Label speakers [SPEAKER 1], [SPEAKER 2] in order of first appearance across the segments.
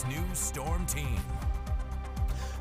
[SPEAKER 1] KX News Storm Team.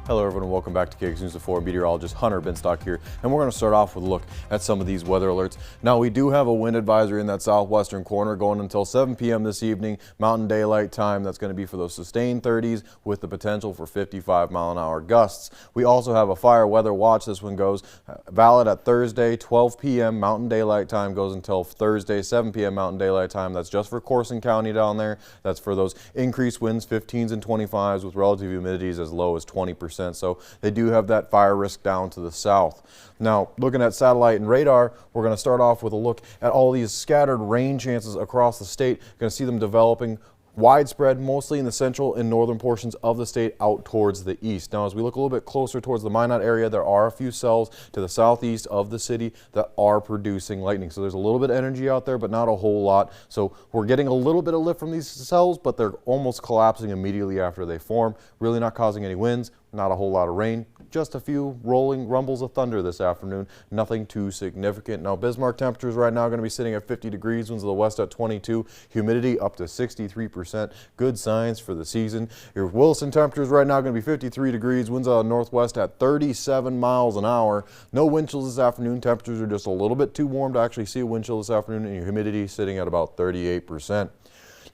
[SPEAKER 2] Hello everyone and welcome back to KX News at 4. Meteorologist Hunter Binstock here, and we're going to start off with a look at some of these weather alerts. Now we do have a wind advisory in that southwestern corner going until 7 p.m. this evening, Mountain Daylight Time. That's going to be for those sustained 30s with the potential for 55-mile-an-hour gusts. We also have a fire weather watch. This one goes valid at Thursday, 12 p.m. Mountain Daylight Time, goes until Thursday, 7 p.m. Mountain Daylight Time. That's just for Corson County down there. That's for those increased winds, 15s and 25s with relative humidities as low as 20%. So they do have that fire risk down to the south. Now, looking at satellite and radar, we're going to start off with a look at all these scattered rain chances across the state. You're going to see them developing widespread, mostly in the central and northern portions of the state out towards the east. Now, as we look a little bit closer towards the Minot area, there are a few cells to the southeast of the city that are producing lightning. So there's a little bit of energy out there, but not a whole lot. So we're getting a little bit of lift from these cells, but they're almost collapsing immediately after they form, really not causing any winds, not a whole lot of rain. Just a few rolling rumbles of thunder this afternoon, nothing too significant. Now, Bismarck temperatures right now are going to be sitting at 50 degrees, winds of the west at 22, humidity up to 63%. Good signs for the season. Your Wilson temperatures right now are going to be 53 degrees, winds out of the northwest at 37 miles an hour. No wind chills this afternoon. Temperatures are just a little bit too warm to actually see a wind chill this afternoon, and your humidity sitting at about 38%.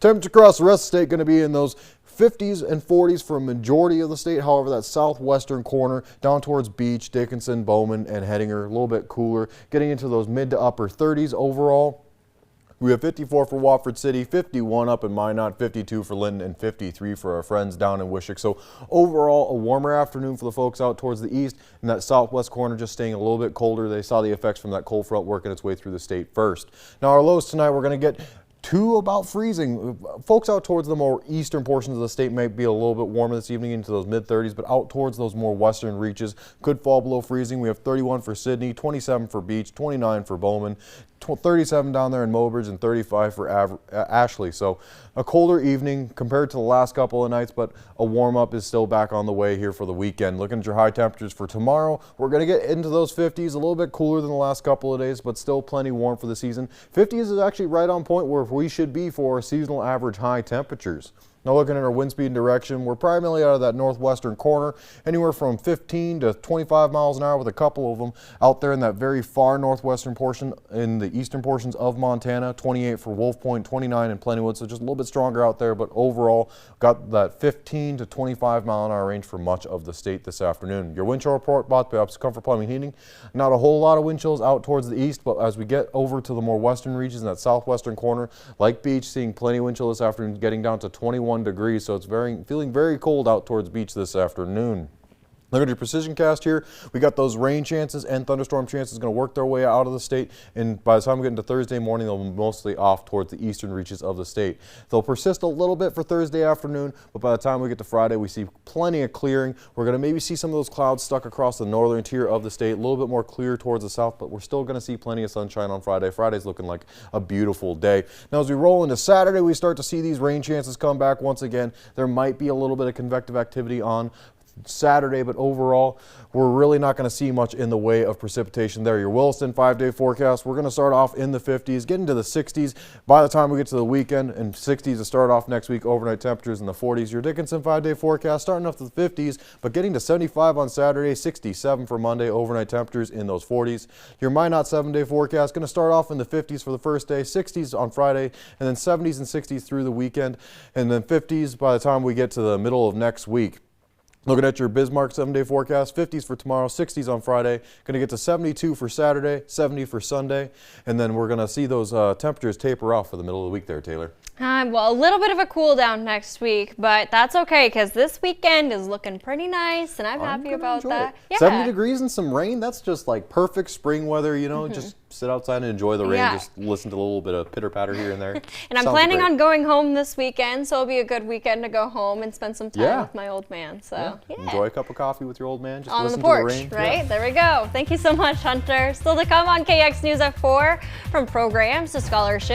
[SPEAKER 2] Temperature across the rest of the state going to be in those 50s and 40s for a majority of the state. However, that southwestern corner down towards Beach, Dickinson, Bowman, and Hettinger, a little bit cooler, getting into those mid to upper 30s overall. We have 54 for Watford City, 51 up in Minot, 52 for Linton, and 53 for our friends down in Wishick. So overall, a warmer afternoon for the folks out towards the east, and that southwest corner just staying a little bit colder. They saw the effects from that cold front working its way through the state first. Now, our lows tonight, we're going to get to about freezing. Folks out towards the more eastern portions of the state might be a little bit warmer this evening into those mid-30s, but out towards those more western reaches could fall below freezing. We have 31 for Sydney, 27 for Beach, 29 for Bowman, 37 down there in Mobridge, and 35 for Ashley. So a colder evening compared to the last couple of nights, but a warm-up is still back on the way here for the weekend. Looking at your high temperatures for tomorrow, we're going to get into those 50s, a little bit cooler than the last couple of days, but still plenty warm for the season. 50s is actually right on point where we should be for seasonal average high temperatures. Now, looking at our wind speed and direction, we're primarily out of that northwestern corner, anywhere from 15 to 25 miles an hour, with a couple of them out there in that very far northwestern portion in the eastern portions of Montana. 28 for Wolf Point, 29 in Plentywood, so just a little bit stronger out there, but overall got that 15 to 25 mile an hour range for much of the state this afternoon. Your wind chill report brought by Comfort Plumbing Heating. Not a whole lot of wind chills out towards the east, but as we get over to the more western regions in that southwestern corner, like Beach, seeing plenty of wind chill this afternoon, getting down to 21 degrees, so it's feeling very cold out towards Beach this afternoon. Look at your precision cast here. We got those rain chances and thunderstorm chances going to work their way out of the state, and by the time we get into Thursday morning, they'll be mostly off towards the eastern reaches of the state. They'll persist a little bit for Thursday afternoon, but by the time we get to Friday, we see plenty of clearing. We're going to maybe see some of those clouds stuck across the northern tier of the state, a little bit more clear towards the south, but we're still going to see plenty of sunshine on Friday. Friday's looking like a beautiful day. Now, as we roll into Saturday, we start to see these rain chances come back once again. There might be a little bit of convective activity on Saturday, but overall we're really not going to see much in the way of precipitation there. Your Williston 5-day forecast, we're going to start off in the 50s, get into the 60s by the time we get to the weekend, and 60s to start off next week. Overnight temperatures in the 40s. Your Dickinson 5-day forecast starting off to the 50s, but getting to 75 on Saturday, 67 for Monday. Overnight temperatures in those 40s. Your Minot 7-day forecast going to start off in the 50s for the first day, 60s on Friday, and then 70s and 60s through the weekend, and then 50s by the time we get to the middle of next week. Looking at your Bismarck 7-day forecast, 50s for tomorrow, 60s on Friday, going to get to 72 for Saturday, 70 for Sunday, and then we're going to see those temperatures taper off for the middle of the week there, Taylor.
[SPEAKER 3] Well, a little bit of a cool down next week, but that's okay because this weekend is looking pretty nice, and I'm happy about that.
[SPEAKER 2] Yeah. 70 degrees and some rain, that's just like perfect spring weather, you know, just sit outside and enjoy the rain, just listen to a little bit of pitter-patter here and there.
[SPEAKER 3] And I'm planning on going home this weekend, so it'll be a good weekend to go home and spend some time with my old man. So
[SPEAKER 2] enjoy a cup of coffee with your old man, just
[SPEAKER 3] on
[SPEAKER 2] listen
[SPEAKER 3] the porch,
[SPEAKER 2] to the rain.
[SPEAKER 3] Right? There we go. Thank you so much, Hunter. Still to come on KX News at 4, from programs to scholarships.